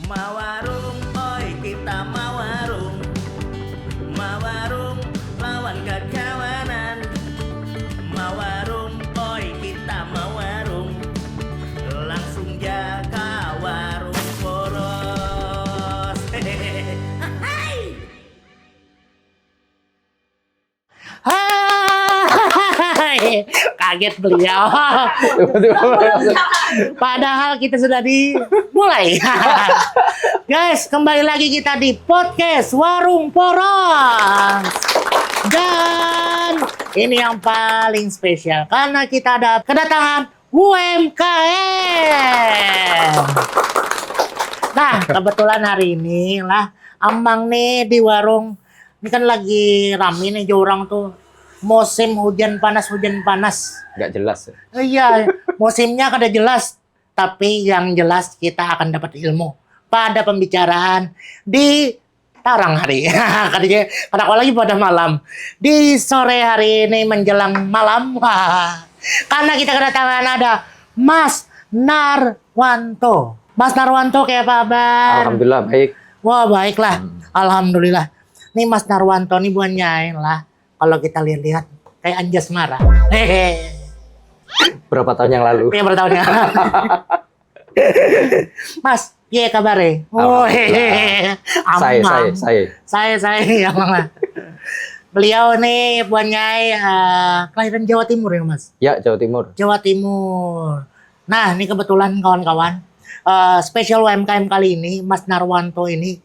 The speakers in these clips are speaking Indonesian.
Mawarung, oi kita mawarung. Mawarung lawan kekawanan. Mawarung, oi kita mawarung. Langsung jaga warung poros. Hai, kaget beliau. Padahal kita sudah dimulai. Guys, kembali lagi kita di podcast Warung Poros. Dan ini yang paling spesial karena kita ada kedatangan UMKM. Nah, kebetulan hari ini lah Amang nih di warung. Ini kan lagi rame nih orang tuh. Musim hujan panas. Nggak jelas. Iya, musimnya kada jelas. Tapi yang jelas kita akan dapat ilmu pada pembicaraan di tarang hari. Kadang lagi pada malam. Di sore hari ini menjelang malam. Karena kita kedatangan ada Mas Narwanto. Mas Narwanto kayak apa kabar? Alhamdulillah baik. Wah, baiklah. Alhamdulillah. Nih Mas Narwanto nih buat nyain lah. Kalau kita lihat-lihat kayak Anjas marah. Hehe. Berapa tahun yang lalu? Yang bertahun yang lalu. Mas, iya kabarnya? Oh, hehehe. Saya yang mana? Beliau nih buat nyai kelahiran Jawa Timur ya Mas? Ya, Jawa Timur. Jawa Timur. Nah, ini kebetulan kawan-kawan spesial UMKM kali ini Mas Narwanto ini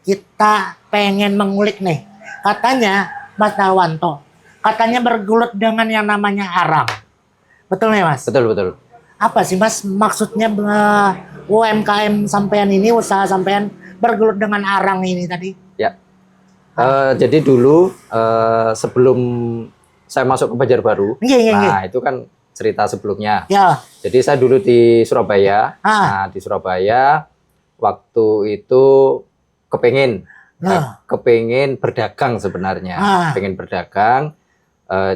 kita pengen mengulik nih. Katanya Mas Narwanto katanya bergelut dengan yang namanya arang. Betul nih Mas? Betul. Apa sih Mas maksudnya UMKM sampean ini, usaha sampean bergelut dengan arang ini tadi? Ya. Jadi dulu sebelum saya masuk ke Banjarbaru, nah itu kan cerita sebelumnya. Ya. Jadi saya dulu di Surabaya. Nah, di Surabaya waktu itu kepengen berdagang sebenarnya. Pengen berdagang.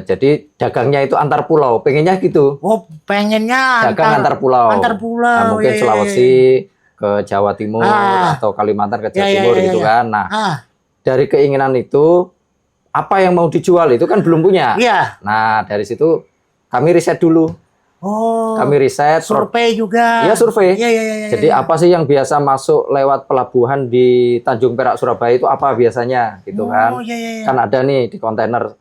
Jadi dagangnya itu antar pulau, pengennya gitu. Oh, pengennya dagang antar pulau. Antar pulau. Nah, mungkin Sulawesi ke Jawa Timur atau Kalimantan ke Jawa Timur gitu kan. Nah, dari keinginan itu apa yang mau dijual itu kan belum punya. Iya. Nah, dari situ kami riset dulu. Oh. Kami riset, survei juga. Iya, survei. Iya. Jadi apa sih yang biasa masuk lewat pelabuhan di Tanjung Perak Surabaya itu apa biasanya gitu kan? Iya. Kan ada nih di kontainer.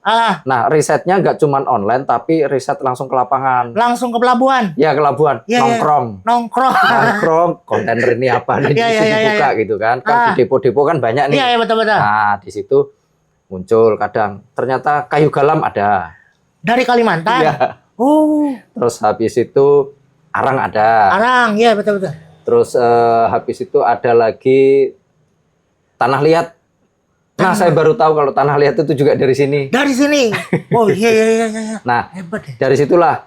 Nah, risetnya nggak cuman online tapi riset langsung ke lapangan. Langsung ke pelabuhan. Ya, ke pelabuhan. Nongkrong. Kontainer ini apa nih dibuka gitu kan? Kan di depo-depo kan banyak nih. Iya, betul. Nah, di situ muncul kadang ternyata kayu galam ada. Dari Kalimantan. Iya. Oh. Terus habis itu arang ada. Arang, ya betul. Terus habis itu ada lagi tanah liat. Nah, saya baru tahu kalau tanah liat itu juga dari sini. Dari sini. Oh iya. Nah, hebat ya. dari situlah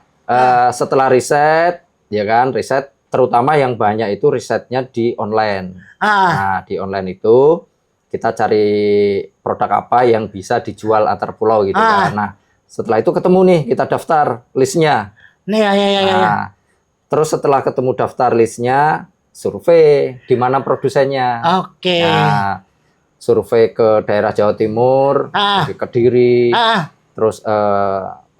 setelah riset, ya kan, riset terutama yang banyak itu risetnya di online. Nah, di online itu kita cari produk apa yang bisa dijual antar pulau gitu kan. Nah, setelah itu ketemu nih, kita daftar listnya. Nah, terus setelah ketemu daftar listnya, survei di mana produsennya. Oke. Nah, survei ke daerah Jawa Timur, di Kediri, terus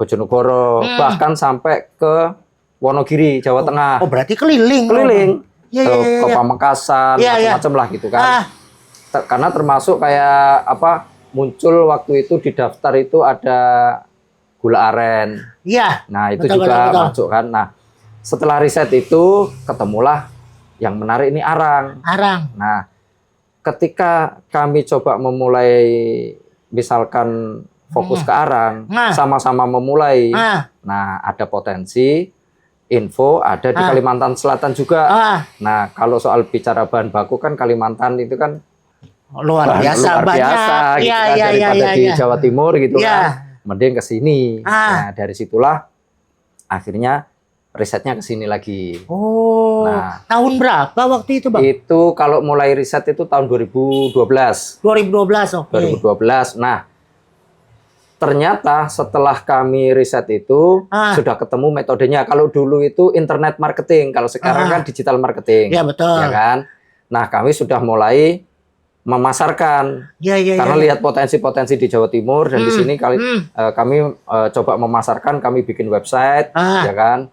Bojonegoro, bahkan sampai ke Wonogiri, Jawa Tengah. Oh, berarti keliling. Ke Pamekasan, macam-macam lah gitu kan. Karena termasuk kayak apa? Muncul waktu itu di daftar itu ada gula aren. Iya. Nah, itu juga masuk kan. Nah, setelah riset itu ketemulah yang menarik ini arang. Nah, ketika kami coba memulai misalkan fokus ke arang, sama-sama memulai. Nah, ada potensi info ada di Kalimantan Selatan juga. Nah, kalau soal bicara bahan baku kan Kalimantan itu kan luar biasa banyak. Gitu kan, daripada di Jawa Timur gitu kan. Mending ke sini. Nah, dari situlah akhirnya risetnya ke sini lagi. Oh. Nah, tahun berapa waktu itu, Bang? Itu kalau mulai riset itu tahun 2012. 2012, oke. 2012. Nah, ternyata setelah kami riset itu sudah ketemu metodenya. Kalau dulu itu internet marketing, kalau sekarang kan digital marketing. Iya, betul. Ya kan? Nah, kami sudah mulai memasarkan karena lihat potensi-potensi di Jawa Timur dan di sini kami coba memasarkan, kami bikin website ya kan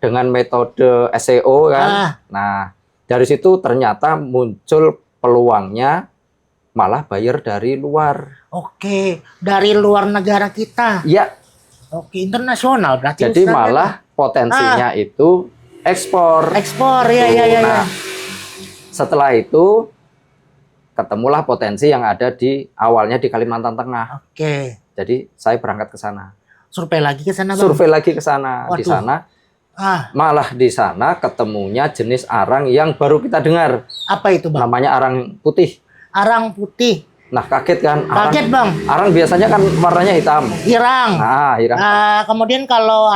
dengan metode SEO kan. Nah, dari situ ternyata muncul peluangnya malah buyer dari luar. Oke, dari luar negara kita. Ya. Oke, internasional berarti. Jadi malah potensinya itu ekspor. Ekspor, ya. Nah, setelah itu ketemulah potensi yang ada di awalnya di Kalimantan Tengah. Oke. Jadi saya berangkat ke sana. Survei lagi ke sana, Bang. Survei lagi ke sana. Di sana malah di sana ketemunya jenis arang yang baru kita dengar. Apa itu, Bang? Namanya arang putih. Arang putih. Nah, kaget kan? Kaget, Bang. Arang biasanya kan warnanya hitam. Hirang. Nah, hirang. Kemudian kalau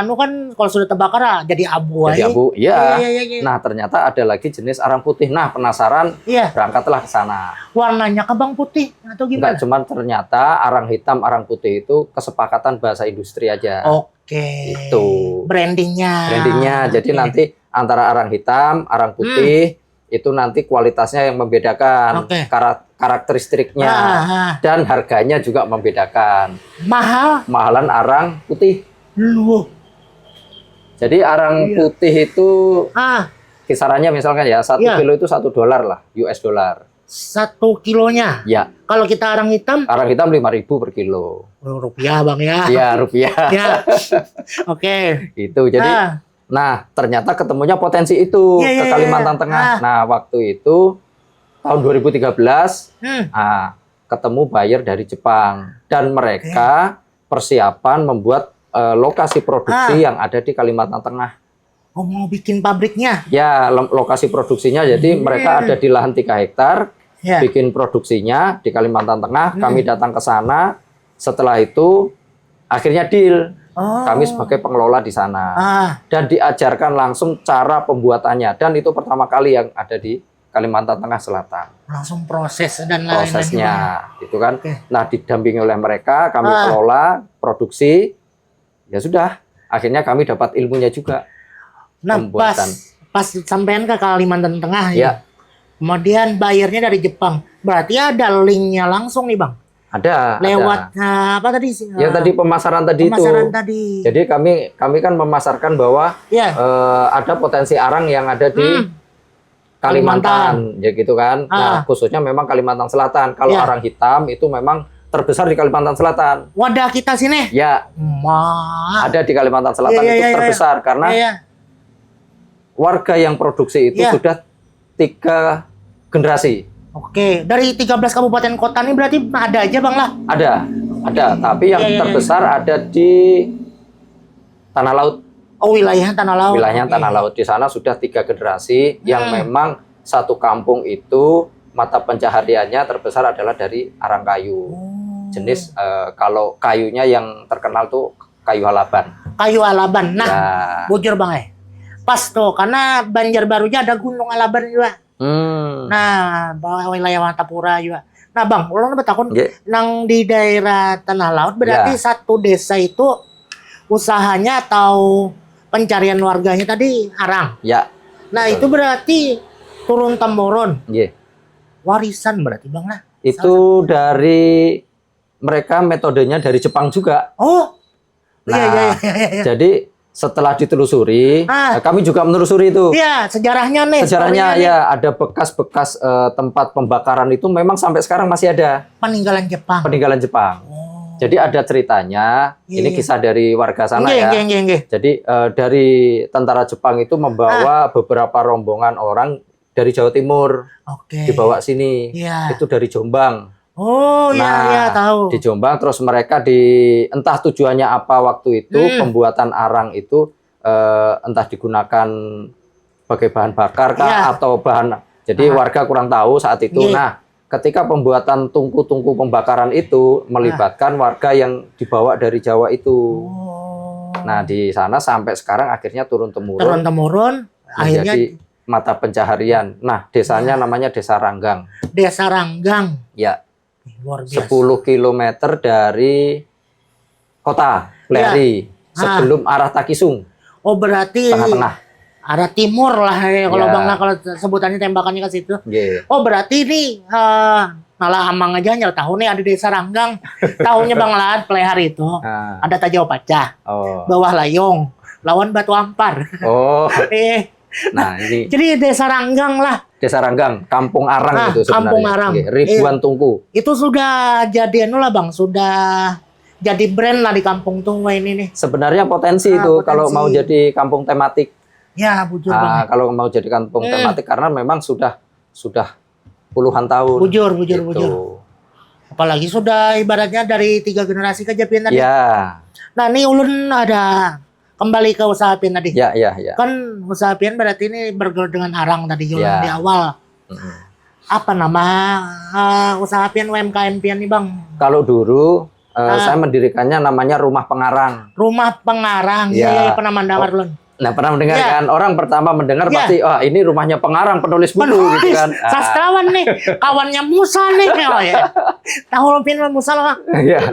kalau sudah terbakar jadi abu. Jadi abu, iya. Iya. Nah, ternyata ada lagi jenis arang putih. Nah, penasaran, berangkatlah ke sana. Warnanya ke Bang putih atau gimana? Enggak, cuman ternyata arang hitam, arang putih itu kesepakatan bahasa industri aja. Oke. Itu. Brandingnya. Jadi nanti antara arang hitam, arang putih, itu nanti kualitasnya yang membedakan, karakteristiknya, dan harganya juga membedakan. Mahalan arang putih. Jadi arang putih itu kisarannya misalkan ya 1 kilo itu $1 lah, US dollar. 1 kilonya? Ya. Kalau kita arang hitam? Arang hitam 5.000 per kilo. Rupiah, Bang ya? Iya, rupiah. Ya. Oke. Itu jadi. Nah, ternyata ketemunya potensi itu ke Kalimantan Tengah. Nah, waktu itu tahun 2013 ketemu buyer dari Jepang dan mereka persiapan membuat lokasi produksi yang ada di Kalimantan Tengah. Oh, mau bikin pabriknya? Ya, lokasi produksinya. Jadi mereka ada di lahan 3 hektar, bikin produksinya di Kalimantan Tengah. Kami datang ke sana. Setelah itu akhirnya deal. Kami sebagai pengelola di sana dan diajarkan langsung cara pembuatannya, dan itu pertama kali yang ada di Kalimantan Tengah Selatan. Langsung proses dan lain-lain. Prosesnya, gitu kan. Nah, didampingi oleh mereka, kami kelola produksi. Ya sudah, akhirnya kami dapat ilmunya juga. Nah, pas sampean ke Kalimantan Tengah ya. Kemudian bayarnya dari Jepang. Berarti ada linknya langsung nih, Bang. Ada. Lewat apa tadi? Yang tadi pemasaran tadi itu. Jadi kami kan memasarkan bahwa ada potensi arang yang ada di Kalimantan, ya gitu kan. Nah, khususnya memang Kalimantan Selatan. Kalau arang hitam itu memang terbesar di Kalimantan Selatan. Wadah kita sini? Ya. Ada di Kalimantan Selatan itu terbesar karena warga yang produksi itu sudah 3 generasi. Oke, dari 13 kabupaten kota ini berarti ada aja, Bang lah? Ada. Tapi yang terbesar ada di Tanah Laut. Oh, wilayah Tanah Laut. Wilayahnya Tanah Laut. Di sana sudah 3 generasi yang memang satu kampung itu mata pencahariannya terbesar adalah dari arang kayu. Jenis kalau kayunya yang terkenal tuh kayu alaban. Kayu alaban. Nah, bujur Bang pas tuh, karena Banjarbarunya ada Gunung Alaban juga. Nah, wilayah Watapura juga. Nah, Bang, ulun bertakun nang di daerah Tanah Laut berarti satu desa itu usahanya atau pencarian warganya tadi arang. Ya. Nah, itu berarti turun temurun. Warisan berarti, Bang lah. Itu dari mereka metodenya dari Jepang juga. Oh. Nah, jadi setelah ditelusuri, kami juga menelusuri itu. Iya, sejarahnya nih. Sejarahnya ya, ada bekas-bekas tempat pembakaran itu memang sampai sekarang masih ada. Peninggalan Jepang. Peninggalan Jepang. Jadi ada ceritanya. Ini kisah dari warga sana ya. Jadi dari tentara Jepang itu membawa beberapa rombongan orang dari Jawa Timur. Dibawa sini. Itu dari Jombang. Oh, iya tahu. Di Jombang, terus mereka entah tujuannya apa waktu itu pembuatan arang itu entah digunakan sebagai bahan bakar kah atau bahan. Jadi warga kurang tahu saat itu. Nah, ketika pembuatan tungku-tungku pembakaran itu melibatkan warga yang dibawa dari Jawa itu. Nah, di sana sampai sekarang akhirnya turun temurun. Akhirnya mata pencaharian. Nah, desanya namanya Desa Ranggang. Desa Ranggang. Ya. Luar biasa. 10 km dari kota Pleri sebelum arah Takisung. Oh, berarti tengah-tengah. arah timur lah ya, kalau Ya. Bang lah, kalau sebutannya tembakannya ke situ. Nggih. Oh berarti ini malah Amang aja nyel tahu nih ada Desa Ranggang. Tahunya Bang Lahat pelihar itu. Nah. Ada Tajau Pacah, Oh. Bawah Layong, lawan Batu Ampar. Oh. eh, Nah, ini jadi Desa Ranggang lah. Desa Ranggang, Kampung Arang Ah, itu sebenarnya. Kampung Arang. Nggih, ribuan tungku. Itu sudah jadi anu lah Bang, sudah jadi brand lah di kampung tuh ini nih. Sebenarnya potensi Ah, itu potensi. kalau mau jadi kampung tematik. Ya, bujur Bang. Kalau mau jadi kampung tematik karena memang sudah puluhan tahun. Bujur, gitu. Apalagi sudah ibaratnya dari 3 generasi kejadian tadi. Ya, Nah, ini ulun ada kembali ke usaha pian tadi. ya. Kan usaha pian berarti ini bergerak dengan arang tadi ulun Ya. di awal. Mm-mm. Apa nama usaha pian UMKM pian nih Bang? Kalau dulu saya mendirikannya namanya Rumah Pengarang. Rumah Pengarang. Ya. Iya, pernah mendengar ulun. Nah, pernah mendengar Ya. kan? Orang pertama mendengar Ya. pasti, ini rumahnya pengarang, penulis buku gitu kan. Sastrawan nih, kawannya Musa nih. Oh, ya. Tahu pian Musa lah. Iya.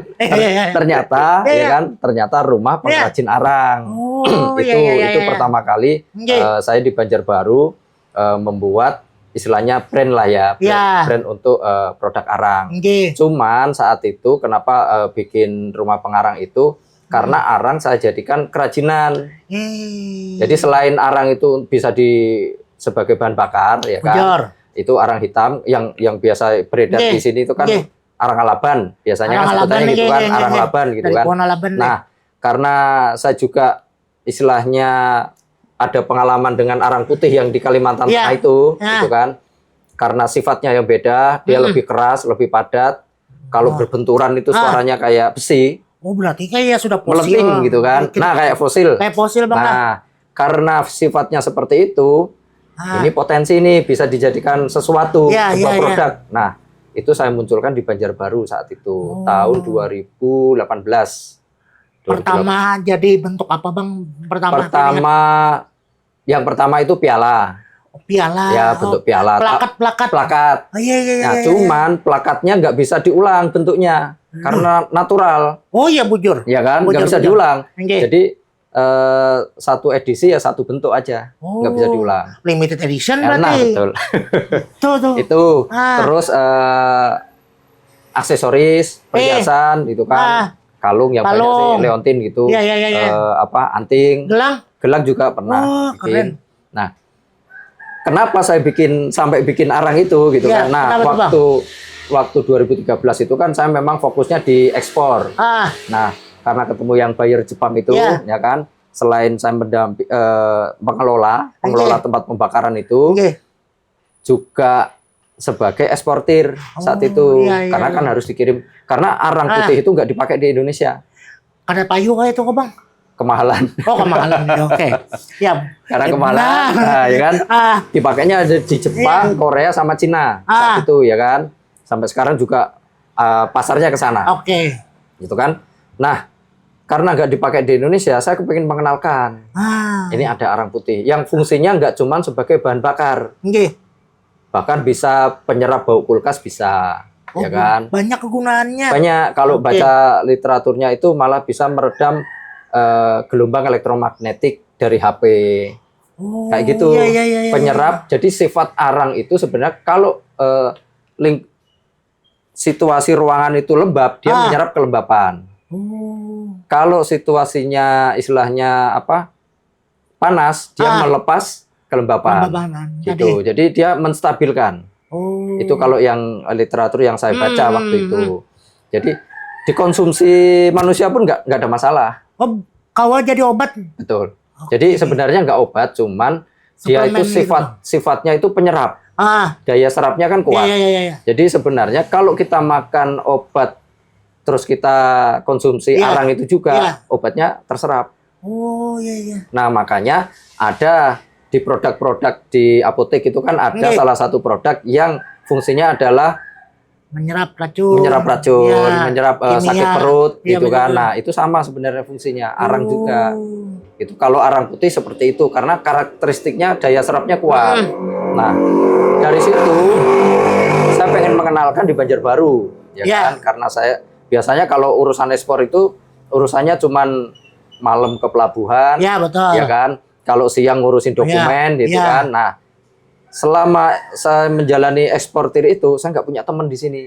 Ternyata, Ya, ya ya. kan? Ternyata rumah pengrajin arang. Oh, itu itu iya. pertama kali Nggih. saya di Banjarbaru membuat istilahnya brand lah ya, Ya. brand untuk produk arang. Nggih. Cuman saat itu kenapa bikin rumah pengarang itu karena arang saya jadikan kerajinan. Jadi selain arang itu bisa sebagai bahan bakar ya kan. Bujur. Itu arang hitam yang biasa beredar Nggih. di sini itu kan Nggih. arang alaban. Biasanya Arang kan sebutannya alaban, gitu nggih, kan, nggih, arang nggih. alaban gitu Dari kan. pohon alaban nih. Nah, karena saya juga istilahnya ada pengalaman dengan arang putih yang di Kalimantan Ya. Tengah itu, Ya. gitu kan. Karena sifatnya yang beda, dia lebih keras, lebih padat. Kalau berbenturan itu suaranya kayak besi, Oh berarti kayak sudah fosil. melenting gitu kan. Nah, kayak fosil. Kayak fosil Bang. Nah, karena sifatnya seperti itu, ini potensi ini bisa dijadikan sesuatu, Ya, sebuah ya, ya. produk. Nah, itu saya munculkan di Banjarbaru saat itu, Oh. tahun 2018. Pertama jadi bentuk apa Bang? Yang pertama itu piala. Piala. Ya, bentuk piala. Plakat. Plakat. Oh iya. Nah, cuman plakatnya nggak bisa diulang bentuknya karena natural, Oh iya bujur. ya kan? Nggak Bujur, bisa bujur. diulang. Nggih. Jadi satu edisi ya satu bentuk aja, nggak bisa Oh, diulang. Limited edition Nah, berarti. betul. Tuh. Itu Ah. terus aksesoris, perhiasan itu kan, kalung yang banyak sih, Kalung. leontin gitu, Iya. anting, Gelang. gelang juga pernah Oh, bikin. keren. Nah, kenapa saya sampai bikin arang itu gitu Ya, kan? Nah, kenapa tuh, waktu 2013 itu kan saya memang fokusnya di ekspor. Nah, karena ketemu yang buyer Jepang itu, ya kan, selain saya pengelola tempat pembakaran itu, Nggih. juga sebagai eksportir saat Oh, itu, iya, karena kan harus dikirim. Karena arang putih itu nggak dipakai di Indonesia, Ada payu kayak itu kok Bang? kemahalan. Oh kemahalan. Oke. Ya. Karena kemahalan, nah, ya kan, dipakainya ada di Jepang, Korea, sama Cina saat itu, ya kan. Sampai sekarang juga pasarnya ke sana, Oke. gitu kan. Nah, karena nggak dipakai di Indonesia, saya kepingin mengenalkan. Ini ada arang putih yang fungsinya nggak cuma sebagai bahan bakar, Nggih. bahkan bisa penyerap bau kulkas bisa, ya kan. Banyak kegunaannya. Banyak. Kalau Oke. baca literaturnya itu malah bisa meredam gelombang elektromagnetik dari HP. Oh, Kayak gitu. Iya. Penyerap. Jadi sifat arang itu sebenarnya kalau situasi ruangan itu lembab, dia menyerap kelembapan. Oh. Kalau situasinya istilahnya panas, dia melepas kelembapan. Gitu. Jadi dia menstabilkan. Oh. Itu kalau yang literatur yang saya baca waktu itu. Jadi dikonsumsi manusia pun nggak ada masalah. Oh, kalau jadi obat. Betul. Jadi sebenarnya nggak obat, cuman dia itu sifatnya itu penyerap. Daya serapnya kan kuat. Iya. Jadi sebenarnya kalau kita makan obat terus kita konsumsi arang itu juga obatnya terserap. Oh iya. Nah, makanya ada di produk-produk di apotek itu kan ada salah satu produk yang fungsinya adalah menyerap racun, menyerap sakit perut gitu kan. Betul. Nah, itu sama sebenarnya fungsinya. Arang juga. Gitu. Kalau arang putih seperti itu karena karakteristiknya daya serapnya kuat. Nah, dari situ saya pengen mengenalkan di Banjarbaru, ya kan? Karena saya biasanya kalau urusan ekspor itu urusannya cuman malam ke pelabuhan, betul. ya kan? kalau siang ngurusin dokumen gitu kan. Nah, selama saya menjalani eksportir itu, saya nggak punya teman di sini.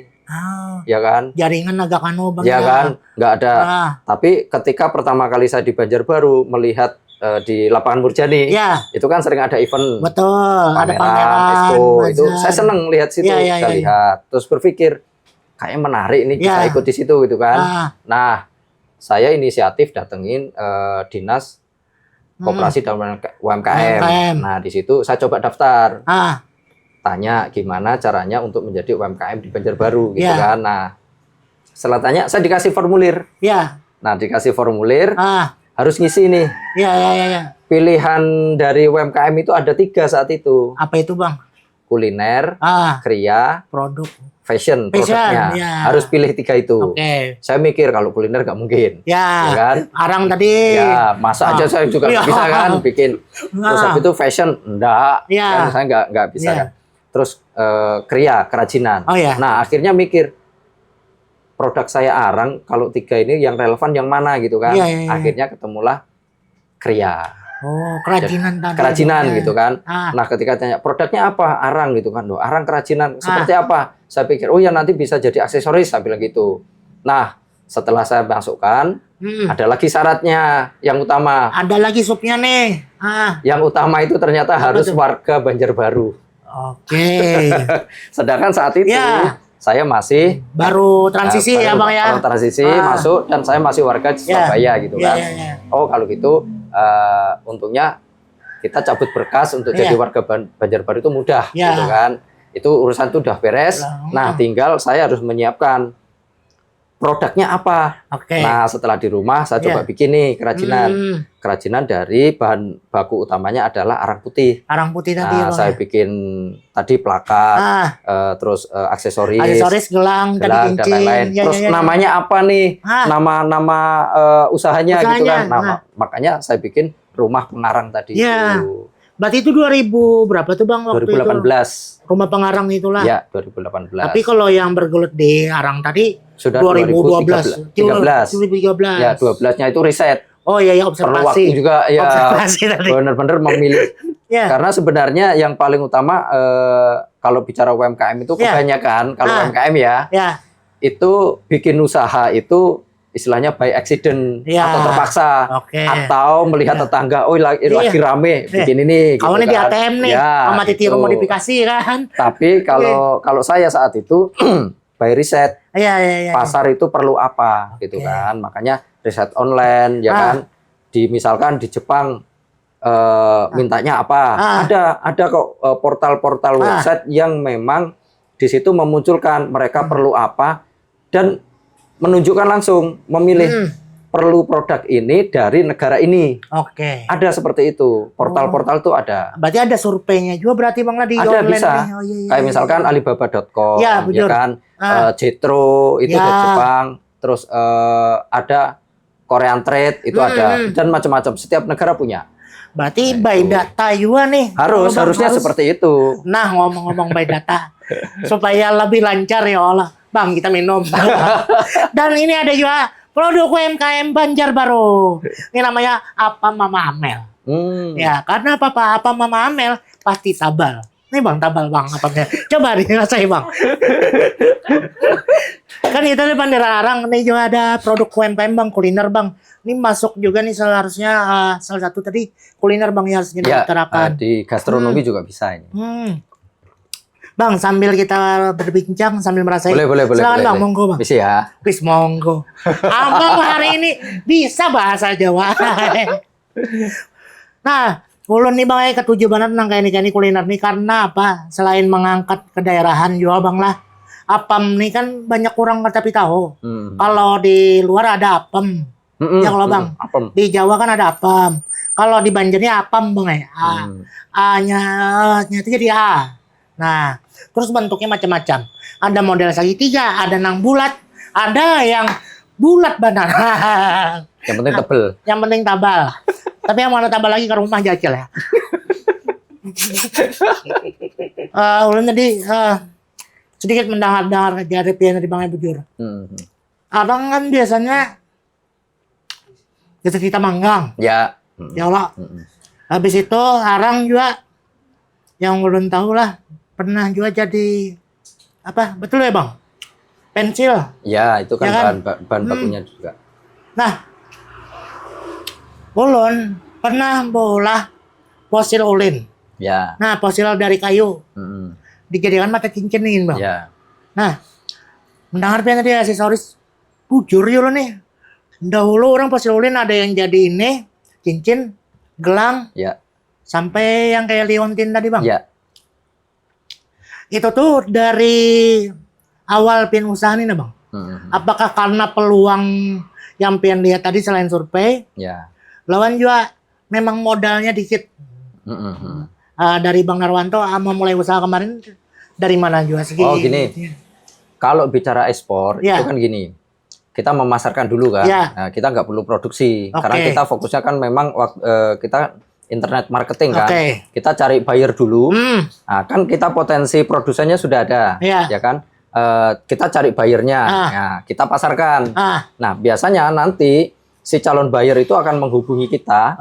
Ya kan? Jaringan agak Bang. Ya kan? Nggak ada. Tapi ketika pertama kali saya di Banjarbaru melihat di lapangan Murjani, itu kan sering ada event. Betul, pameran, ada pameran, expo. Itu saya seneng lihat situ, saya lihat. Terus berpikir, kayaknya menarik nih bisa ikut di situ gitu kan. Nah, saya inisiatif datengin dinas koperasi dan UMKM. Nah, di situ saya coba daftar. Tanya gimana caranya untuk menjadi UMKM di Banjarbaru gitu kan. Nah, setelah tanya saya dikasih formulir. Nah, dikasih formulir harus ngisi nih. Pilihan dari UMKM itu ada 3 saat itu. Apa itu Bang? Kuliner, kriya, produk, fashion produknya. Harus pilih 3 itu. Saya mikir kalau kuliner nggak mungkin. Ya kan? Arang tadi. Ya, masa aja saya juga nggak bisa kan bikin. Terus habis itu fashion, enggak. Kan saya nggak bisa kan. Terus kriya, kerajinan. Nah, akhirnya mikir produk saya arang, kalau 3 ini yang relevan yang mana gitu kan. Akhirnya ketemulah kriya. Kerajinan tadi. Kerajinan gitu kan. Nah, ketika tanya produknya apa? Arang gitu kan. Loh, arang kerajinan seperti apa? Saya pikir, oh ya nanti bisa jadi aksesoris, saya bilang gitu. Nah, setelah saya masukkan, ada lagi syaratnya yang utama. Ada lagi supnya nih. Yang utama itu ternyata harus warga Banjarbaru. Sedangkan saat itu saya masih baru transisi ya Bang ya. Baru transisi masuk dan saya masih warga Surabaya gitu kan. Oh kalau gitu untungnya kita cabut berkas untuk jadi warga Banjarbaru itu mudah gitu kan. Itu urusan itu udah beres. Nah tinggal saya harus menyiapkan produknya apa. Nah setelah di rumah saya coba bikin nih kerajinan. Kerajinan dari bahan baku utamanya adalah arang putih. Arang putih tadi ya, saya bikin tadi plakat, terus aksesoris, gelang dan lain-lain. Terus namanya apa nih? Nama usahanya gitu kan. Nah, makanya saya bikin rumah pengarang tadi itu. Berarti itu 2000 berapa tuh Bang waktu 2018. itu? Rumah pengarang itulah. Ya, 2018. Tapi kalau yang bergelut di arang tadi sudah 2012. 2013. Ya, 12-nya itu riset. Oh iya ya, observasi. Perlu waktu juga ya. Benar-benar memilih. Karena sebenarnya yang paling utama kalau bicara UMKM itu kebanyakan kalau UMKM itu bikin usaha itu istilahnya by accident atau terpaksa atau melihat tetangga lagi rame bikin ini gitu kan. Di ATM nih sama tiru modifikasi kan. Tapi kalau saya saat itu by riset pasar itu perlu apa gitu kan. Makanya riset online ya kan. Misalkan di Jepang mintanya apa? Ada kok portal-portal website yang memang di situ memunculkan mereka perlu apa dan menunjukkan langsung memilih perlu produk ini dari negara ini. Ada seperti itu. Portal-portal itu ada. Berarti ada surveinya juga berarti Bang di ada online bisa. Kayak misalkan Alibaba.com ya kan. Jetro itu dari Jepang. Terus ada Korean Trade itu ada dan macam-macam. Setiap negara punya. Berarti by data juga nih. Harusnya seperti itu. Nah, ngomong-ngomong by data supaya lebih lancar ya Allah. Bang, kita minum. Dan ini ada juga produk UMKM Banjarbaru. Ini namanya Apa Mama Amel. Ya, karena apa Mama Amel pasti tabal. Ini Bang, tabal Bang apanya. Coba dirasain Bang. Kan itu di Bandara Arang nih juga ada produk UMKM Bang, kuliner Bang. Ini masuk juga nih seharusnya salah satu tadi kuliner Bang yang harusnya diterapkan. Di gastronomi juga bisa ini. Bang, sambil kita berbincang sambil merasain. Boleh. Silakan Bang, monggo Bang. Bisa ya. Please monggo. Abang hari ini bisa bahasa Jawa. Nah, ulun nih Bang ketujuh banget tentang kayak ini kuliner nih karena apa? Selain mengangkat kedaerahan juga Bang lah. Apam nih kan banyak orang tapi tahu. Kalau di luar ada apem. Ya kalau Bang. Apem. Di Jawa kan ada apem. Kalau di Banjarnya apam Bang ya. A-nya itu jadi A. Nah, terus bentuknya macam-macam. Ada model segitiga, ada yang bulat, ada yang bulat benar. Yang penting tebel. Yang penting tabal. Tapi yang mana tabal lagi ke rumah jajal ya. Ulun tadi sedikit mendengar dari pian dari Bang Bujur. Abang kan biasanya kita manggang. Ya. Ya Allah. Habis itu Arang juga yang belum tahu lah pernah juga jadi apa? Betul ya bang? Pensil. Ya, itu kan, Ya kan? bahan bakunya juga. Nah, ulun pernah bola fosil ulin. Ya. Nah, fosil dari kayu Mm-mm. dijadikan mata cincenin bang. Ya. Nah, mendengar tadi aksesoris bujur ya lo nih. Dahulu orang fosil ulin ada yang jadi ini cincin, gelang, Ya. sampai yang kayak liontin tadi bang. Ya. Itu tuh dari awal pian usaha nih bang. Mm-mm. Apakah karena peluang yang pian lihat tadi selain survei, Ya. lawan juga memang modalnya dikit. Mm-mm. Dari Bang Narwanto mulai usaha kemarin dari mana juga sih? Oh, gini. Kalau bicara ekspor Ya. itu kan gini, kita memasarkan dulu kan. Ya. Nah, kita nggak perlu produksi Oke. karena kita fokusnya kan memang kita internet marketing kan. Oke. Kita cari buyer dulu. Hmm, Nah, kan kita potensi produsennya sudah ada, Ya. ya kan? Kita cari buyernya, nah, kita pasarkan. Nah, biasanya nanti si calon buyer itu akan menghubungi kita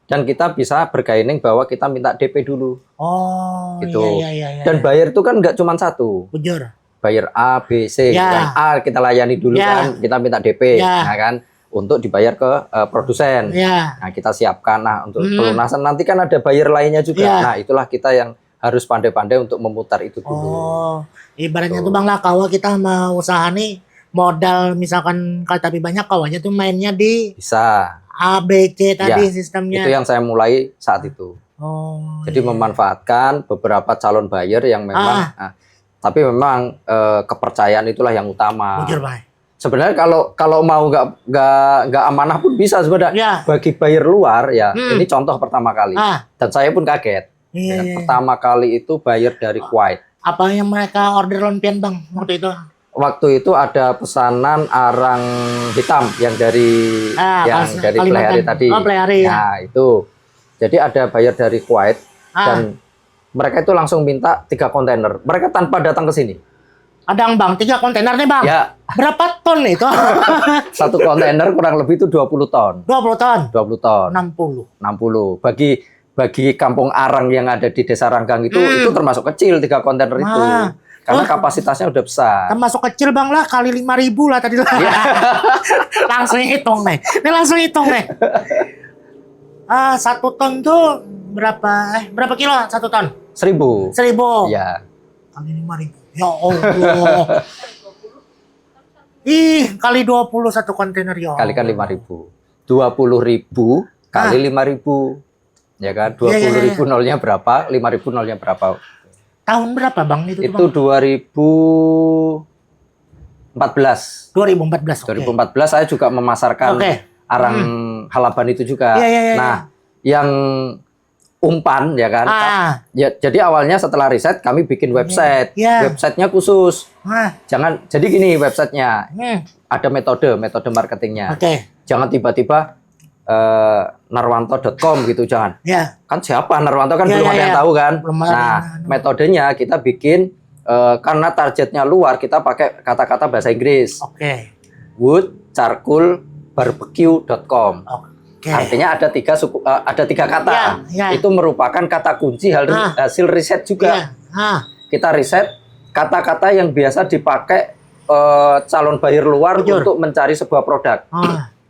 dan kita bisa bergaining bahwa kita minta DP dulu. Oh, Gitu. iya. Dan buyer itu kan nggak cuma satu. Bujur. Buyer A, B, C. Ya. Kan A kita layani dulu Ya. kan, kita minta DP, Ya. nah kan, untuk dibayar ke produsen. Ya. Nah, kita siapkan. Nah, untuk pelunasan nanti kan ada buyer lainnya juga. Ya. Nah, itulah kita yang harus pandai-pandai untuk memutar itu dulu. Oh, ibaratnya tuh Bang lah kalau kita mau usaha nih modal misalkan kalau tapi banyak kawannya tuh mainnya di Bisa. A, B, C tadi Ya, sistemnya. Itu yang saya mulai saat itu. Oh. Jadi iya. memanfaatkan beberapa calon buyer yang memang, tapi memang kepercayaan itulah yang utama. Bujur, Bang. Sebenarnya kalau mau nggak amanah pun bisa sebenarnya. Ya. Bagi buyer luar ya, ini contoh pertama kali. Dan saya pun kaget. Iya, Ya, iya. pertama kali itu buyer dari Kuwait. Apa yang mereka order lompian Bang waktu itu? Waktu itu ada pesanan arang hitam yang dari Kalimantan. Plehari tadi. Oh, Plehari, ya. Nah, itu. Jadi ada buyer dari Kuwait dan mereka itu langsung minta 3 kontainer. Mereka tanpa datang ke sini. Ada Bang, 3 kontainer nih Bang. Ya, Berapa ton itu? satu kontainer kurang lebih itu 20 ton. 20 ton. 20 ton. 60. 60. Bagi kampung Arang yang ada di Desa Ranggang itu termasuk kecil 3 kontainer itu. Karena kapasitasnya udah besar. Termasuk kecil Bang lah, kali 5.000 lah tadi lah. Langsung hitung nih. Ini langsung hitung nih. 1 ton tuh berapa kilo 1 ton? 1.000. 1.000. Ya. Kali 5.000. Ya Allah. Ih, kali 20 1 kontainer ya. Kalikan 5.000. 20.000 kali 5.000. Ya kan? 20.000 nolnya berapa? 5.000 nolnya berapa? Tahun berapa Bang itu? Itu 2014. 2014. 2014 saya juga memasarkan arang halaban itu juga. Nah, yang umpan ya kan. Ya, jadi awalnya setelah riset kami bikin website. Websitenya khusus. Jadi gini websitenya. Ada metode marketingnya. Jangan tiba-tiba narwanto.com gitu, jangan. Kan siapa Narwanto kan belum ada yang tahu kan. Nah, metodenya kita bikin karena targetnya luar, kita pakai kata-kata bahasa Inggris. woodcharcoalbarbecue.com. Artinya ada 3 kata. Itu merupakan kata kunci hasil riset juga. Kita riset kata-kata yang biasa dipakai calon buyer luar untuk mencari sebuah produk.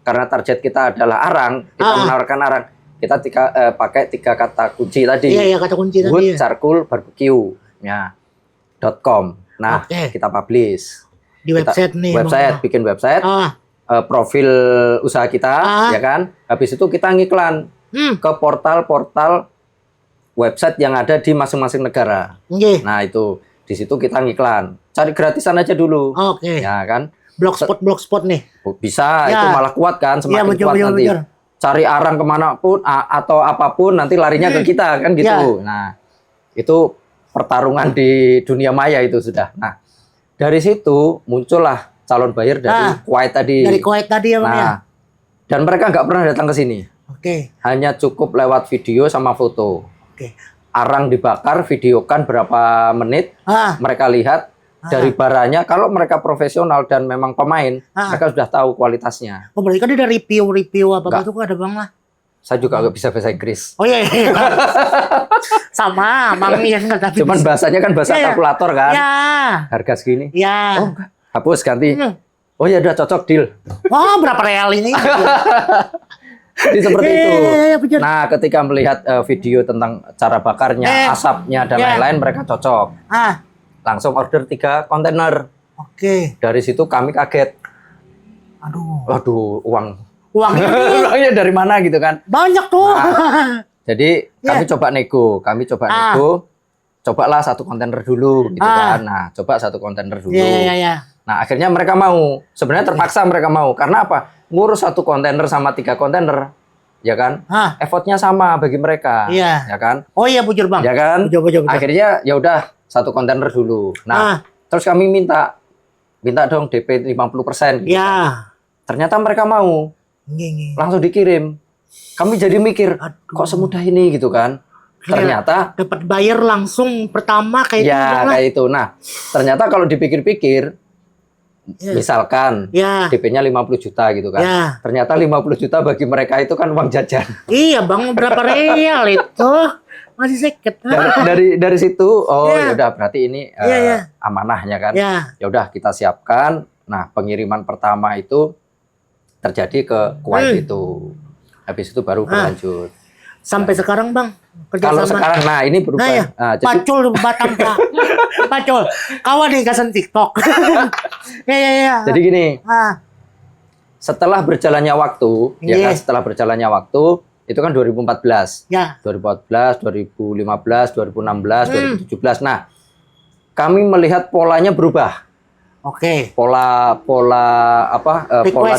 Karena target kita adalah arang, kita menawarkan arang. Kita pakai 3 kata kunci tadi. Kata kunci tadi. woodcharcoalbarbecue.com. Nah, kita publish. Di website nih. Bikin website. Profil usaha kita, ya kan? Habis itu kita ngiklan ke portal-portal website yang ada di masing-masing negara. Nah, itu di situ kita ngiklan. Cari gratisan aja dulu. Ya kan? Blogspot nih. Bisa, itu malah kuat kan, semakin kuat nanti. Cari arang kemanapun atau apapun nanti larinya ke kita kan gitu. Nah, itu pertarungan di dunia maya itu sudah. Nah, dari situ muncullah calon buyer dari Kuwait tadi. Dari Kuwait tadi ya Bang ya. Dan mereka nggak pernah datang ke sini. Hanya cukup lewat video sama foto. Arang dibakar, videokan berapa menit, mereka lihat. Dari baranya, kalau mereka profesional dan memang pemain, mereka sudah tahu kualitasnya. Berarti kan ada review apa itu ada Bang lah. Saya juga nggak bisa bahasa Inggris. Oh iya, iya. Sama, Mang Ian tapi Cuman bahasanya kan bahasa Iya, iya. kalkulator kan. Ya. Harga segini. Ya. Oh, enggak. Hapus ganti. Hmm. Oh ya udah cocok deal. Wah, berapa real ini? Jadi seperti Iya, itu. iya, iya, bener. Nah, ketika melihat video tentang cara bakarnya, asapnya dan Iya. lain-lain, mereka cocok. Ah, Langsung order 3 kontainer. oke. Dari situ kami kaget. Aduh. Waduh, uangnya Uangnya dari mana gitu kan? banyak tuh. Jadi Iya. kami coba nego, cobalah 1 kontainer dulu gitu kan. Nah, coba 1 kontainer dulu. Iya, iya. Nah, akhirnya mereka mau. Sebenarnya terpaksa mereka mau. Karena apa? Ngurus 1 kontainer sama 3 kontainer, ya kan? Ah, Effortnya sama bagi mereka, Iya. ya kan? oh iya bujur Bang. Ya kan? Bujur. Akhirnya ya udah 1 kontainer dulu. Nah, terus kami minta dong DP 50%. Gitu. Iya. Ternyata mereka mau. Nggih. Langsung dikirim. Kami jadi mikir, Aduh. kok semudah ini gitu kan? Ternyata Dapat bayar langsung pertama kayak ya gitu. kayak itu. Nah, ternyata kalau dipikir-pikir, Iya. misalkan Ya. DP-nya 50 juta gitu kan. Ya. Ternyata 50 juta bagi mereka itu kan uang jajan. Iya Bang, berapa real itu? Masih seket. Dari situ, oh Iya. ya udah berarti ini Iya, iya. amanahnya kan. Ya. Ya udah kita siapkan. Nah, pengiriman pertama itu terjadi ke Kuwait itu. Habis itu baru berlanjut. Sampai sekarang Bang. Kalau kerjasama. sekarang, nah ini berubah. Nah ya, Nah, jadi Pacul Batam Pak. Pacul. Kawan nih kasan TikTok. Ya. jadi gini, Ah, setelah berjalannya waktu, ya Iya. kan, setelah berjalannya waktu, itu kan 2014. ya. 2014, 2015, 2016, 2017. Nah, kami melihat polanya berubah. Oke. Pola pola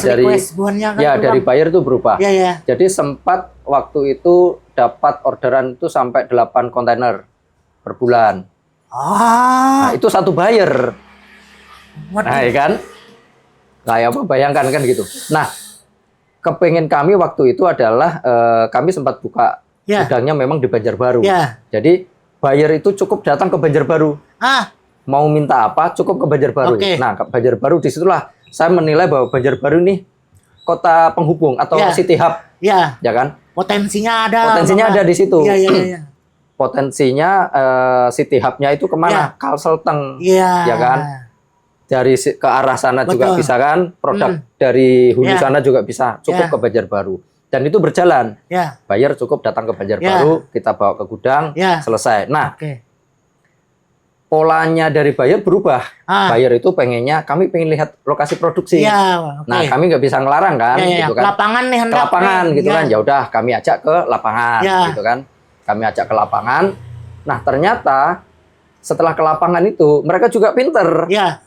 dari buahnya kan ya tuh, dari Bang. buyer itu berubah. Ya. Jadi sempat waktu itu dapat orderan itu sampai 8 kontainer per bulan. Nah, Ah. itu 1 buyer. Waduh. Nah, ya kan? Kayak apa bayangkan kan gitu. Nah, kepengen kami waktu itu adalah kami sempat buka Ya. gudangnya memang di Banjarbaru. Ya. Jadi buyer itu cukup datang ke Banjarbaru. Ah, Mau minta apa cukup ke Banjarbaru. Oke. Nah, ke Banjarbaru disitulah saya menilai bahwa Banjarbaru ini kota penghubung atau Ya. city hub, ya. ya kan? Potensinya ada. Potensinya Bang. ada di situ. Iya. Potensinya city hub-nya itu kemana? Kalselteng, Iya. ya kan? Dari ke arah sana juga Betul. bisa kan? Produk dari hulu Ya. sana juga bisa cukup Ya. ke Banjarbaru. Dan itu berjalan. Ya. Buyer cukup datang ke Banjarbaru, kita bawa ke gudang, Ya. selesai. Nah, Oke. polanya dari buyer berubah. Ah. Buyer itu kami pengen lihat lokasi produksi. Iya, oke. Nah, kami nggak bisa ngelarang kan, Ya. gitu kan. Lapangan nih Ke hendak. lapangan nih. gitu kan. Ya udah, kami ajak ke lapangan, Ya. gitu kan. Kami ajak ke lapangan. Nah, ternyata setelah ke lapangan itu mereka juga pinter. Ya.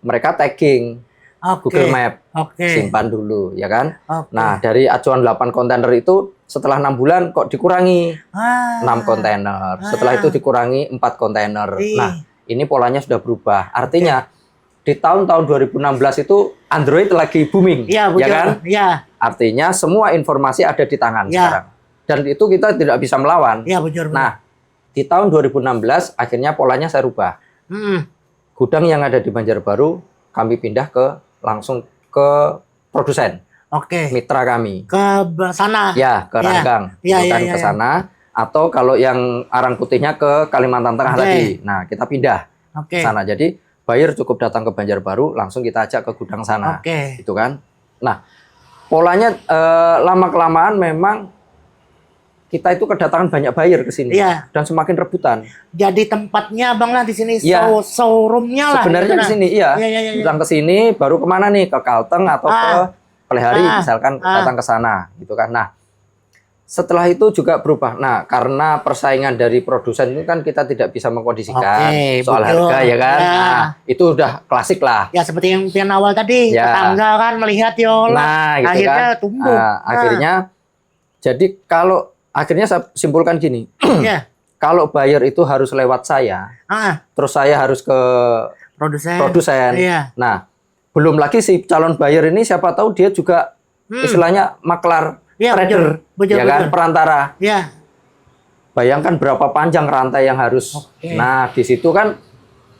Mereka tagging Oke. Google Map, Oke. simpan dulu, ya kan. Oke. Nah, dari acuan 8 kontainer itu setelah 6 bulan kok dikurangi 6 kontainer. Setelah itu dikurangi 4 kontainer. Ih. Nah, ini polanya sudah berubah. Artinya di tahun-tahun 2016 itu Android lagi booming, Iya, ya kan? Iya. Artinya semua informasi ada di tangan Ya. sekarang. Dan itu kita tidak bisa melawan. Iya, bujur. Nah, di tahun 2016 akhirnya polanya saya rubah. Gudang yang ada di Banjarbaru kami pindah langsung ke produsen, Oke. mitra kami. Ke sana. Ya, ke Ya. Ranggang, Ya, bukan ya, ke ya. sana. Atau kalau yang arang putihnya ke Kalimantan Tengah Oke. tadi. Nah, kita pindah Oke. ke sana. Jadi buyer cukup datang ke Banjarbaru, langsung kita ajak ke gudang sana. Oke. Gitu kan. Nah, polanya lama-kelamaan memang kita itu kedatangan banyak buyer ke sini. Iya. Dan semakin rebutan. Jadi tempatnya Bang lah di sini Iya. showroomnya lah. Sebenarnya gitu di lah. sini, iya. Iya. Datang ke sini, baru kemana nih? Ke Kalteng atau ke Pelihari, misalkan datang ke sana, gitu kan. Nah, setelah itu juga berubah. Nah, karena persaingan dari produsen itu kan kita tidak bisa mengkondisikan Oke, soal betul. harga, ya kan. Ya. Nah, itu udah klasik lah. Ya seperti yang pian awal tadi, Ya. tetangga kan melihat yola. Nah, gitu akhirnya kan. tumbuh. Nah, akhirnya, jadi kalau akhirnya saya simpulkan gini, Ya. kalau buyer itu harus lewat saya, terus saya harus ke produsen. Iya. Nah, belum lagi si calon buyer ini siapa tahu dia juga istilahnya maklar, Iya, trader, betul, ya kan, betul. perantara. Ya. Bayangkan berapa panjang rantai yang harus. Oke. Nah, di situ kan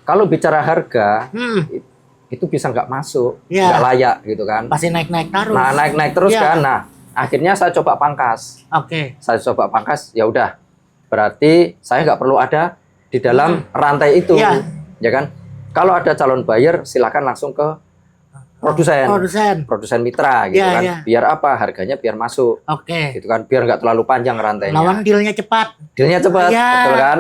kalau bicara harga Hmm. itu bisa nggak masuk, Iya. nggak layak gitu kan. Pasti naik-naik terus. Nah, naik-naik terus Iya. kan. Nah, akhirnya saya coba pangkas. Oke. Saya coba pangkas, ya udah. Berarti saya nggak perlu ada di dalam rantai itu, Iya. ya kan? Kalau ada calon buyer, silakan langsung ke produsen mitra, gitu Iya, kan? iya. Biar apa? Harganya biar masuk, Oke. gitu kan? Biar nggak terlalu panjang rantainya. Lawan dealnya cepat. Dealnya cepat, Iya. betul kan?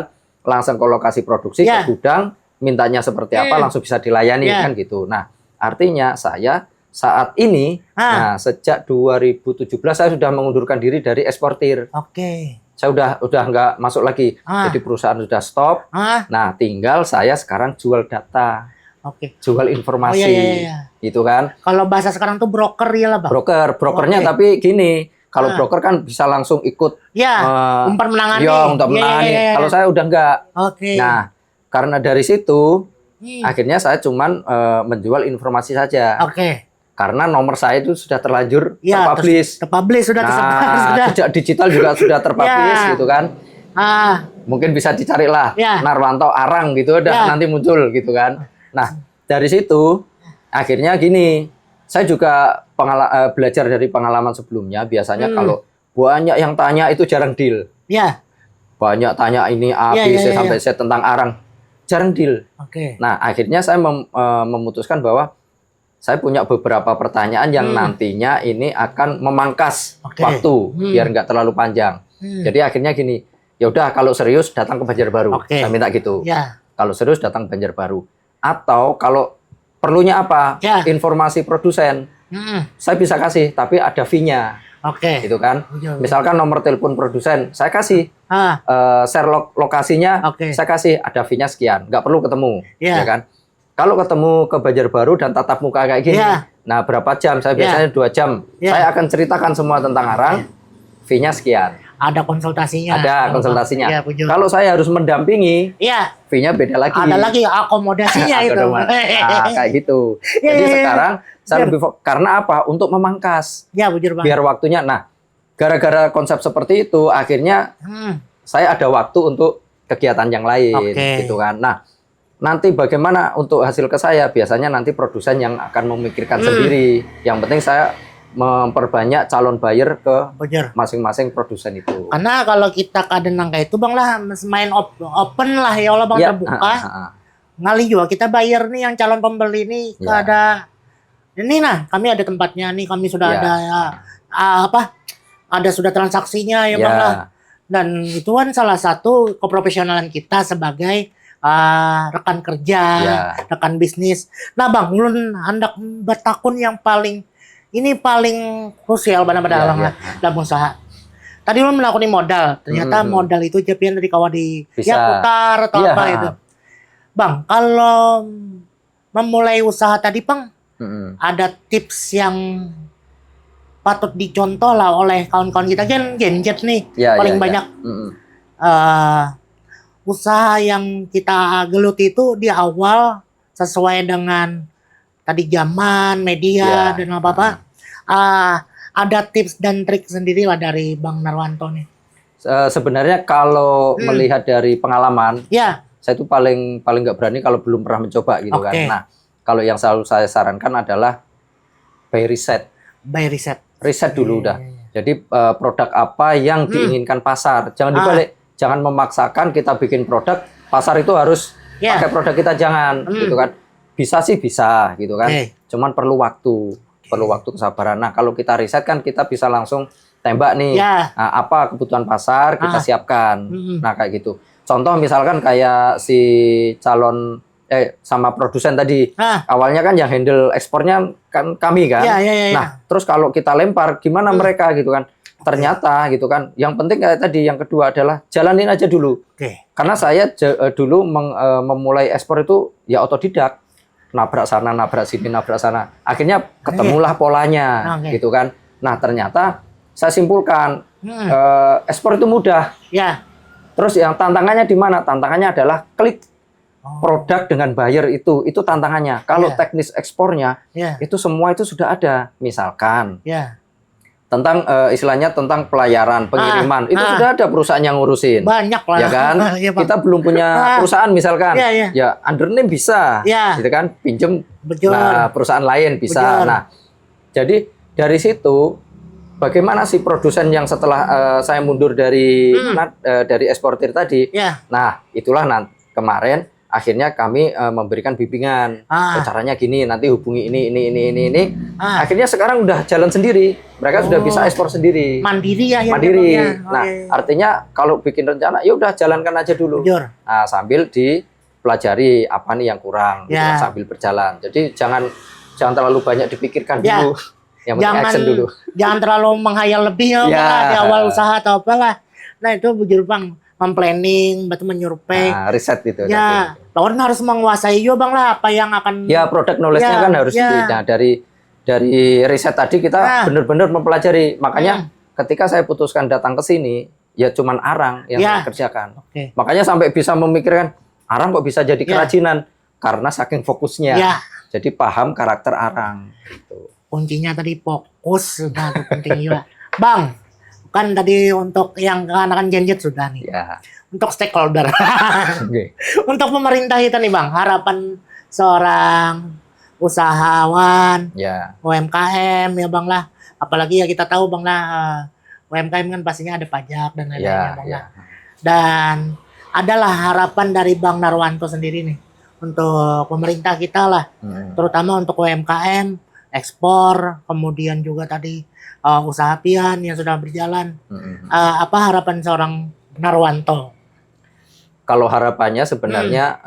Langsung ke lokasi produksi, Iya. ke gudang, mintanya seperti apa, langsung bisa dilayani, Iya. kan gitu. Nah, artinya saya saat ini, nah sejak 2017 saya sudah mengundurkan diri dari eksportir. Oke. Saya udah nggak masuk lagi, jadi perusahaan sudah stop. Nah, tinggal saya sekarang jual data, Oke. jual informasi, gitu kan? Kalau bahasa sekarang tuh broker ya lah, Bang. Brokernya tapi gini, kalau broker kan bisa langsung ikut, untuk menangani. Ya, untuk menangani. Kalau saya udah nggak. Oke. Nah, karena dari situ, akhirnya saya cuman menjual informasi saja. Oke. Karena nomor saya itu sudah terlanjur terpublish. Terpublish sudah tersebar. Nah, jejak digital juga sudah terpublish, gitu kan. Mungkin bisa dicari lah, Narwanto Arang gitu, nanti muncul gitu kan. Nah, dari situ akhirnya gini, saya juga belajar dari pengalaman sebelumnya. Biasanya kalau banyak yang tanya itu jarang deal. Iya. Banyak tanya ini A, B, C sampai Z tentang Arang, jarang deal. Oke. Nah, akhirnya saya memutuskan bahwa saya punya beberapa pertanyaan yang nantinya ini akan memangkas waktu biar nggak terlalu panjang. Jadi akhirnya gini, ya udah kalau serius datang ke Banjarbaru. Saya minta gitu. Kalau serius datang ke Banjarbaru. Atau kalau perlunya apa? Informasi produsen. Saya bisa kasih, tapi ada fee-nya. Gitu kan. Misalkan nomor telepon produsen, saya kasih. Share lokasinya, saya kasih, ada fee-nya sekian. Nggak perlu ketemu. Ya kan. Kalau ketemu ke Banjarbaru dan tatap muka kayak gini, nah berapa jam? Saya biasanya 2 jam. Saya akan ceritakan semua tentang Arang, fee-nya sekian. Ada konsultasinya. Ada konsultasinya. Kalau saya harus mendampingi, fee-nya beda lagi. Ada lagi akomodasinya itu. Nah, kayak gitu. Jadi sekarang saya lebih karena apa? Untuk memangkas. Biar waktunya. Nah, gara-gara konsep seperti itu, akhirnya saya ada waktu untuk kegiatan yang lain, gitu kan. Nah, nanti bagaimana untuk hasil ke saya? Biasanya nanti produsen yang akan memikirkan sendiri. Yang penting saya memperbanyak calon buyer ke masing-masing produsen itu. Karena kalau kita kadang kayak itu Bang lah, main open lah ya Allah Bang, terbuka. Ngali juga kita bayar nih yang calon pembeli ini ada ini kami ada tempatnya nih, kami sudah ada ada sudah transaksinya ya Bang lah. Dan itu kan salah satu keprofesionalan kita sebagai rekan kerja, rekan bisnis. Nah Bang, ulun hendak bertakun yang paling krusial pada dalam usaha. Tadi ulun melakukan modal, ternyata modal itu jepian dari kawan di putar atau apa itu. Bang, kalau memulai usaha tadi Bang, ada tips yang patut dicontoh lah oleh kawan-kawan kita kan Genjet nih, paling banyak. Usaha yang kita geluti itu di awal sesuai dengan tadi zaman, media dan apa-apa. Ada tips dan trik sendiri lah dari Bang Narwanto nih. Sebenarnya kalau melihat dari pengalaman, saya itu paling nggak berani kalau belum pernah mencoba gitu kan. Nah, kalau yang selalu saya sarankan adalah by riset. Riset dulu udah. Jadi produk apa yang diinginkan pasar, jangan dibalik. Jangan memaksakan kita bikin produk, pasar itu harus pakai produk kita, jangan gitu kan. Bisa sih bisa gitu kan. Cuman perlu waktu kesabaran. Nah, kalau kita riset kan kita bisa langsung tembak nih. Nah, apa kebutuhan pasar kita siapkan. Nah, kayak gitu. Contoh misalkan kayak si calon sama produsen tadi. Awalnya kan yang handle ekspornya kan kami kan. Nah, terus kalau kita lempar gimana mereka gitu kan. Ternyata gitu kan, yang penting kayak tadi, yang kedua adalah jalanin aja dulu. Karena saya dulu memulai ekspor itu ya otodidak, nabrak sana, nabrak sini, nabrak sana. Akhirnya ketemulah polanya, gitu kan. Nah ternyata saya simpulkan ekspor itu mudah. Terus yang tantangannya di mana? Tantangannya adalah klik produk dengan buyer itu tantangannya. Kalau teknis ekspornya itu semua itu sudah ada, misalkan. Tentang istilahnya tentang pelayaran, pengiriman, itu sudah ada perusahaan yang ngurusin. Banyak lah. Ya kan? Kita belum punya perusahaan misalkan. Ya undername bisa. Gitu kan? Pinjem perusahaan lain bisa. Nah, jadi dari situ bagaimana sih produsen yang setelah saya mundur dari dari eksportir tadi. Ya. Nah, itulah kemarin akhirnya kami memberikan bimbingan. Caranya gini, nanti hubungi ini. Akhirnya sekarang udah jalan sendiri. Mereka sudah bisa ekspor sendiri. Mandiri ya. Mandiri. Ya. Nah, artinya kalau bikin rencana, ya udah jalankan aja dulu. Nah, sambil dipelajari apa nih yang kurang gitu kan, sambil berjalan. Jadi jangan terlalu banyak dipikirkan dulu. Yang penting action dulu. Jangan terlalu menghayal lebih di awal usaha atau apalah. Nah, itu bujur Bang, memplanning, batu menyurvey. Riset itu. Ya, lawan harus menguasai juga Bang lah apa yang akan. Ya, produk knowledge-nya kan harus nah, dari riset tadi kita benar-benar mempelajari. Makanya ketika saya putuskan datang ke sini, ya cuman arang yang saya kerjakan. Makanya sampai bisa memikirkan arang kok bisa jadi kerajinan karena saking fokusnya. Jadi paham karakter arang. Gitu. Kuncinya tadi fokus sudah tuh penting juga. Bang, kan tadi untuk yang anak-anak Genjet sudah nih. Untuk stakeholder. Untuk pemerintah kita nih Bang, harapan seorang usahawan, UMKM ya Bang lah. Apalagi ya kita tahu Bang lah, UMKM kan pastinya ada pajak dan lain-lainnya Bang lah. Dan adalah harapan dari Bang Narwanto sendiri nih untuk pemerintah kita lah, terutama untuk UMKM, ekspor, kemudian juga tadi usaha pian yang sudah berjalan. Apa harapan seorang Narwanto? Kalau harapannya sebenarnya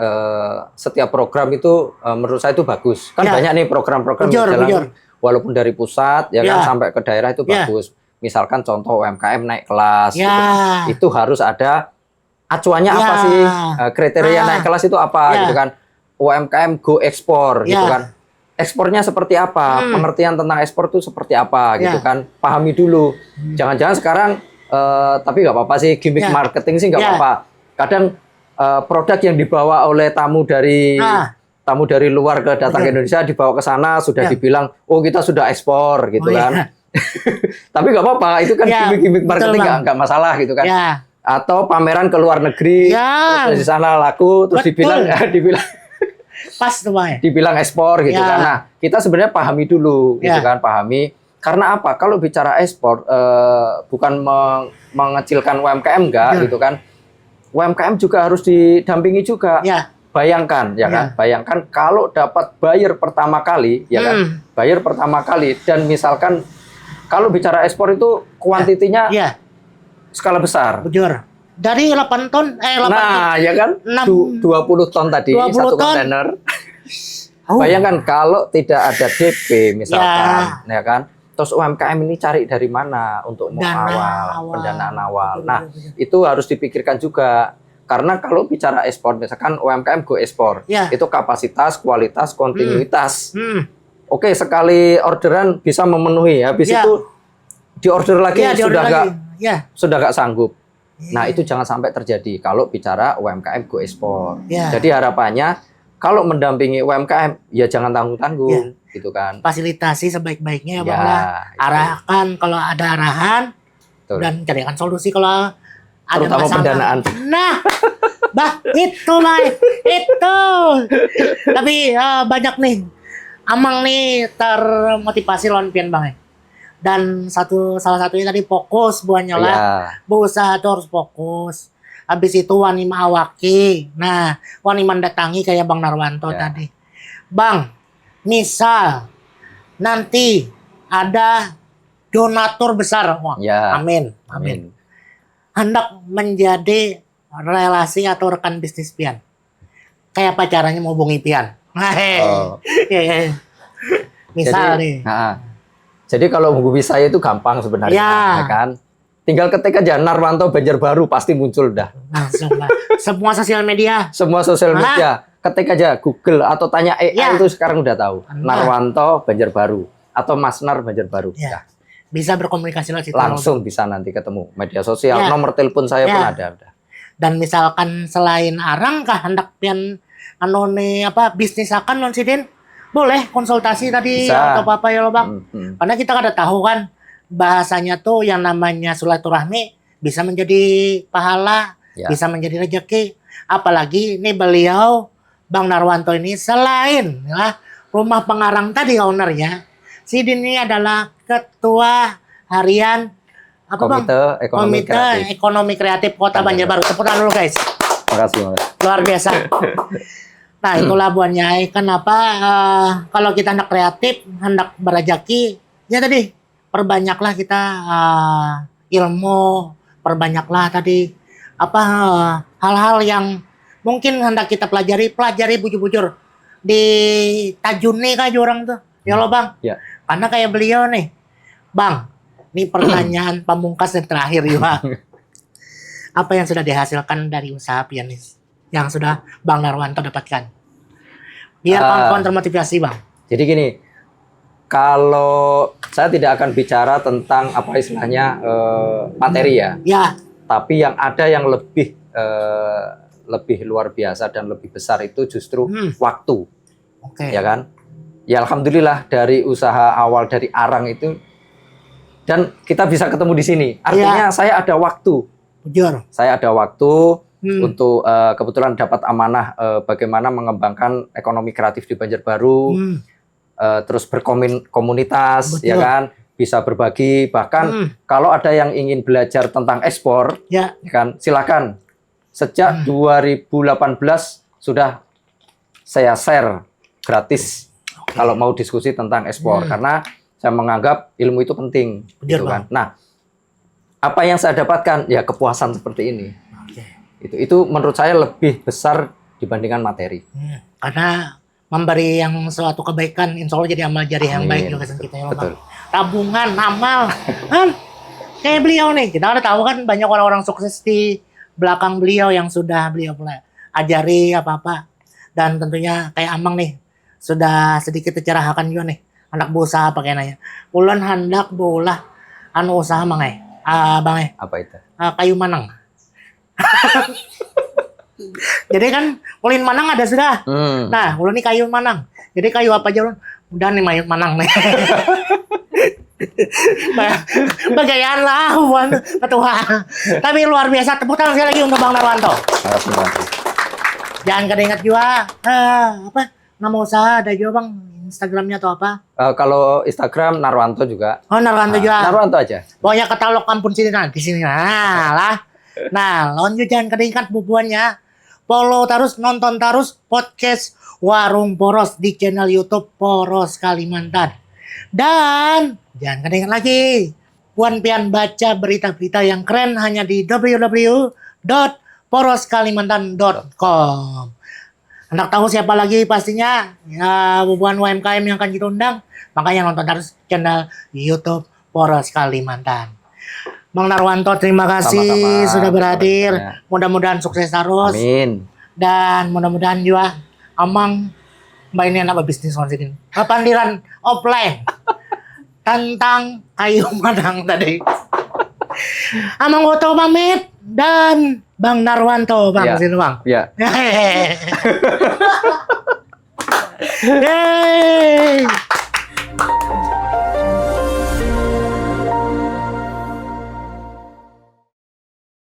setiap program itu menurut saya itu bagus. Kan banyak nih program-program yang jalan walaupun dari pusat ya kan sampai ke daerah itu bagus. Misalkan contoh UMKM naik kelas itu harus ada acuannya apa sih? Kriteria naik kelas itu apa gitu kan? UMKM go ekspor gitu kan. Ekspornya seperti apa, pengertian tentang ekspor itu seperti apa, gitu kan, pahami dulu. Jangan-jangan sekarang, tapi nggak apa-apa sih, gimmick marketing sih nggak apa-apa. Kadang produk yang dibawa oleh tamu dari luar datang ke Indonesia, dibawa ke sana sudah dibilang, oh kita sudah ekspor, gitu kan. Tapi nggak apa-apa, itu kan gimmick marketing nggak masalah, gitu kan. Atau pameran ke luar negeri, terus di sana laku, terus dibilang pas tuh Bang. Dibilang ekspor gitu kan. Nah, kita sebenarnya pahami dulu gitu kan, pahami. Karena apa? Kalau bicara ekspor bukan mengecilkan UMKM enggak gitu kan. UMKM juga harus didampingi juga. Bayangkan ya kan? Bayangkan kalau dapat buyer pertama kali ya kan? Buyer pertama kali dan misalkan kalau bicara ekspor itu kuantitinya skala besar. Bujur. Dari 8 ton, 8 nah, ton. Ya kan? 20 ton tadi, 20 satu ton. kontainer. Bayangkan kalau tidak ada DP misalkan, ya kan? Terus UMKM ini cari dari mana untuk pendanaan awal. Nah, itu harus dipikirkan juga. Karena kalau bicara ekspor, misalkan UMKM go ekspor, itu kapasitas, kualitas, kontinuitas. Oke, sekali orderan bisa memenuhi, habis itu diorder lagi sudah nggak sanggup. Nah, itu jangan sampai terjadi kalau bicara UMKM go ekspor. Jadi harapannya kalau mendampingi UMKM ya jangan tanggung-tanggung gitu kan. Fasilitasi sebaik-baiknya ya Bang lah. Arahkan kalau ada arahan dan carikan solusi kalau ada terutama masalah. Pendanaan. Nah, itu Bang. Itu. Tapi banyak nih Amang nih termotivasi lawan pian Bang. Dan salah satunya tadi fokus buahnya lah. Berusaha tuh harus fokus. Habis itu wani mawaki. Nah, wani mendatangi kayak Bang Narwanto tadi. Bang, misal nanti ada donatur besar. Wah, amin. Hendak menjadi relasi atau rekan bisnis pian. Kayak apa caranya mau hubungi pian? Misal nih. Jadi kalau menghubungi saya itu gampang sebenarnya, ya kan? Tinggal ketik aja Narwanto Banjarbaru pasti muncul dah. Langsung lah. Semua sosial media. Semua sosial media. Ketik aja Google atau tanya AI itu sekarang udah tahu. Narwanto Banjarbaru atau Mas Nar Banjarbaru. Bisa berkomunikasi langsung bisa nanti ketemu media sosial. Nomor telepon saya pun ada. Dan misalkan selain arang kah hendak pian bisnis akan non sidin? Boleh konsultasi tadi atau apa ya lo Bang. Karena kita kada tahu kan bahasanya tuh yang namanya silaturahmi bisa menjadi pahala, bisa menjadi rezeki. Apalagi ini beliau Bang Narwanto ini selain rumah pengarang tadi ownernya, Sidin ini adalah ketua harian apa Bang? Komite Ekonomi Kreatif Kota Banjarbaru. Tepuk tangan dulu guys. Makasih, Mas. Luar biasa. Nah, itulah Bu Nyai. Kenapa kalau kita hendak kreatif, hendak berrejeki, ya tadi perbanyaklah kita ilmu, perbanyaklah tadi apa hal-hal yang mungkin hendak kita pelajari bujur-bujur di tajuni kan orang tuh. Ya loh Bang. Ya. Karena kayak beliau nih. Bang, ini pertanyaan pamungkas dan terakhir juga. Apa yang sudah dihasilkan dari usaha pianis yang sudah Bang Narwanto dapatkan? Biar kawan-kawan termotivasi Bang. Jadi gini, kalau saya tidak akan bicara tentang apa istilahnya materi ya. Ya. Tapi yang ada yang lebih luar biasa dan lebih besar itu justru waktu. Oke. Ya kan? Ya alhamdulillah dari usaha awal dari arang itu dan kita bisa ketemu di sini. Artinya saya ada waktu. Jujur. Saya ada waktu untuk kebetulan dapat amanah bagaimana mengembangkan ekonomi kreatif di Banjarbaru, terus berkomunitas, ya kan, bisa berbagi. Bahkan kalau ada yang ingin belajar tentang ekspor, ya kan, silakan. Sejak 2018 sudah saya share gratis kalau mau diskusi tentang ekspor, karena saya menganggap ilmu itu penting, gitu kan. Nah, apa yang saya dapatkan ya kepuasan seperti ini. Itu menurut saya lebih besar dibandingkan materi. Karena memberi yang suatu kebaikan, insya Allah jadi amal jariah yang baik juga kita ya, Bang. Tabungan, amal, kan? Kayak beliau nih, kita udah tahu kan banyak orang-orang sukses di belakang beliau yang sudah beliau ajari apa-apa. Dan tentunya kayak Amang nih, sudah sedikit tercerahkan juga nih, anak berusaha pakai nanya. Ulun hendak bolah anu usaha mangai. Bang apa itu? Kayu manang. Jadi kan ulin manang ada sudah. Nah, ulun ini kayu manang. Jadi kayu apa aja ulun? Udah nih kayu manang nih. Bagaian lah buan ketua. Tapi luar biasa, tepuk tangan sekali lagi untuk Bang Narwanto. Jangan ingat juga apa nama usaha ada juga Bang, Instagramnya atau apa? Kalau Instagram Narwanto juga. Oh, Narwanto juga. Narwanto aja. Pokoknya katalog kampung sini di sini. Nah, lah. Nah, lanjut jangan kedengat bubuannya. Follow terus, nonton terus podcast Warung Poros di channel YouTube Poros Kalimantan. Dan jangan kedengat lagi. Puan Pian baca berita-berita yang keren hanya di www.poroskalimantan.com. Hendak tahu siapa lagi pastinya ya bubuan UMKM yang akan kita undang. Makanya nonton terus channel YouTube Poros Kalimantan. Bang Narwanto, terima kasih sama-sama sudah berhadir. Mudah-mudahan sukses terus. Amin. Dan mudah-mudahan juga Amang mbak ini anak bisnis konsekin. Pandiran offline tentang kayu manang tadi. Amang Goto pamit dan Bang Narwanto Bang sini Bang. Iya. Yeay.